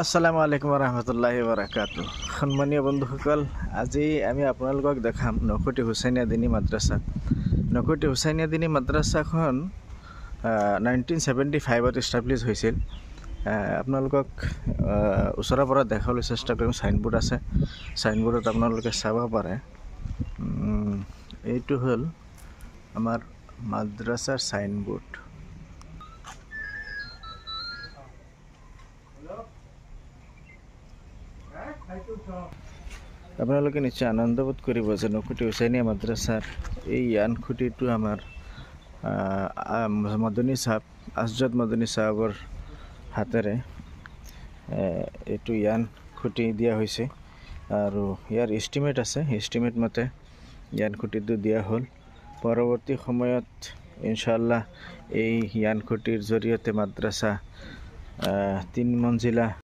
আসসালামু আলাইকুম ৰহমতুল্লাহি বাৰাকাতু। সন্মানীয় বন্ধুসকল, আজি আমি আপোনালোকক দেখাম নকুটি হুচেইনিয়া দিনী মাদ্ৰাছা। নকুটি হুচেইনিয়া দিনী মাদ্ৰাছাখন 1975 ইষ্টাব্লিছ হৈছিল। আপোনালোকক ওচৰৰ পৰা দেখাবলৈ চেষ্টা কৰিম। চাইনবোৰ্ড আছে, চাইনবোৰ্ডত আপোনালোকে চাব পাৰে। এইটো হ'ল আমাৰ মাদ্ৰাছাৰ চাইনবোৰ্ড। আপোনালোকে নিশ্চয় আনন্দ বোধ কৰিব যে নকুটি হুচেইনিয়া মাদ্ৰাছাৰ এই ইয়ান খুঁটিটো আমাৰ মদনী চাহাব আছজাদ মদনী চাহাবৰ হাতেৰে এইটো ইয়ান খুঁটি দিয়া হৈছে আৰু ইয়াৰ এষ্টিমেট আছে। এষ্টিমেট মতে ইয়ান খুঁটিটো দিয়া হ'ল। পৰৱৰ্তী সময়ত ইনশাআল্লাহ এই ইয়ান খুঁটিৰ জৰিয়তে মাদ্ৰাছা 3 মঞ্জিলা